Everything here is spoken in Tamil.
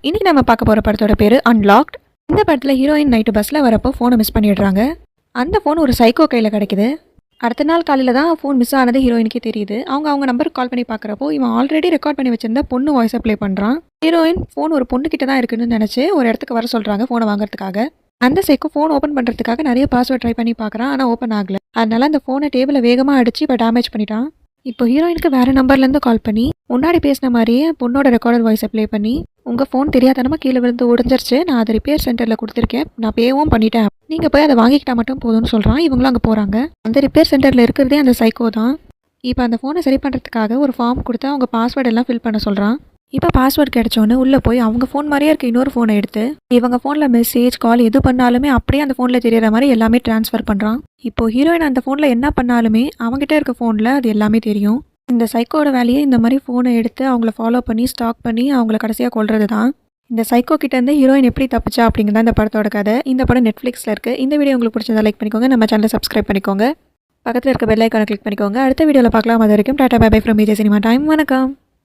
இன்னைக்கு நம்ம பார்க்க போகிற படத்தோட பேர் அன்லாக்ட். இந்த படத்தில் ஹீரோயின் நைட்டு பஸ்ஸில் வரப்போ ஃபோனை மிஸ் பண்ணிடுறாங்க. அந்த ஃபோன் ஒரு சைக்கோ கையில் கிடைக்குது. அடுத்த நாள் காலையில் தான் ஃபோன் மிஸ் ஆனது ஹீரோயினுக்கே தெரியுது. அவங்க நம்பருக்கு கால் பண்ணி பார்க்குறப்போ இவன் ஆல்ரெடி ரெக்கார்ட் பண்ணி வச்சிருந்த பொண்ணு வாய்ஸை ப்ளே பண்ணுறான். ஹீரோயின் ஃபோன் ஒரு பொண்ணு கிட்ட தான் இருக்குன்னு நினச்சி ஒரு இடத்துக்கு வர சொல்கிறாங்க ஃபோனை வாங்குறதுக்காக. அந்த சைக்கோ ஃபோன் ஓப்பன் பண்ணுறதுக்காக நிறைய பாஸ்வேர்ட் ட்ரை பண்ணி பார்க்குறான். ஆனால் ஓப்பன் ஆகலை. அதனால அந்த ஃபோனை டேபிளை வேகமாக அடித்து இப்போ டேமேஜ் பண்ணிட்டான். இப்போ ஹீரோயினுக்கு வேறு நம்பர்லேருந்து கால் பண்ணி முன்னாடி பேசின மாதிரியே பொண்ணோட ரெக்கார்டர் வாய்ஸை ப்ளே பண்ணி, உங்கள் ஃபோன் தெரியாதனமாக கீழே விழுந்து உடஞ்சிருச்சு, நான் அதை ரிப்பேர் சென்டரில் கொடுத்துருக்கேன், நான் பேவும் பண்ணிட்டேன், நீங்கள் போய் அதை வாங்கிக்கிட்டா மட்டும் போதும்னு சொல்கிறான். இவங்களும் அங்கே போகிறாங்க. அந்த ரிப்பேர் சென்டரில் இருக்கிறதே அந்த சைக்கோ தான். இப்போ அந்த ஃபோனை சரி பண்ணுறதுக்காக ஒரு ஃபார்ம் கொடுத்து அவங்க பாஸ்வேர்டு எல்லாம் ஃபில் பண்ண சொல்கிறான். இப்போ பாஸ்வேர்டு கிடைச்சோன்னு உள்ளே போய் அவங்க ஃபோன் மாதிரியே இருக்க இன்னொரு ஃபோனை எடுத்து இவங்க ஃபோனில் மெசேஜ் கால் எது பண்ணாலுமே அப்படியே அந்த ஃபோனில் தெரியற மாதிரி எல்லாமே ட்ரான்ஸ்ஃபர் பண்ணுறான். இப்போ ஹீரோயின் அந்த ஃபோனில் என்ன பண்ணாலுமே அவங்ககிட்ட இருக்க ஃபோனில் அது எல்லாமே தெரியும். இந்த சைக்கோட வேலையை இந்த மாதிரி ஃபோனை எடுத்து அவங்கள ஃபாலோ பண்ணி ஸ்டாக் பண்ணி அவங்கள கடைசியாக கொள்வது தான். இந்த சைக்கோ கிட்டேருந்து ஹீரோயின் எப்படி தப்பிச்சா அப்படிங்கிறத இந்த படத்தோட கதை. இந்த படம் நெட்ஃப்ளிக்ஸில் இருக்குது. இந்த வீடியோ உங்களுக்கு பிடிச்சதா லைக் பண்ணிக்கோங்க, நம்ம சேனலை சப்ஸ்கிரைப் பண்ணிக்கோங்க, பக்கத்தில் இருக்க பெல் ஐக்கானை கிளிக் பண்ணிக்கோங்க. அடுத்த வீடியோவில் பார்க்கலாம். அது வரைக்கும் tata bye bye from Vijay cinema time. வணக்கம்.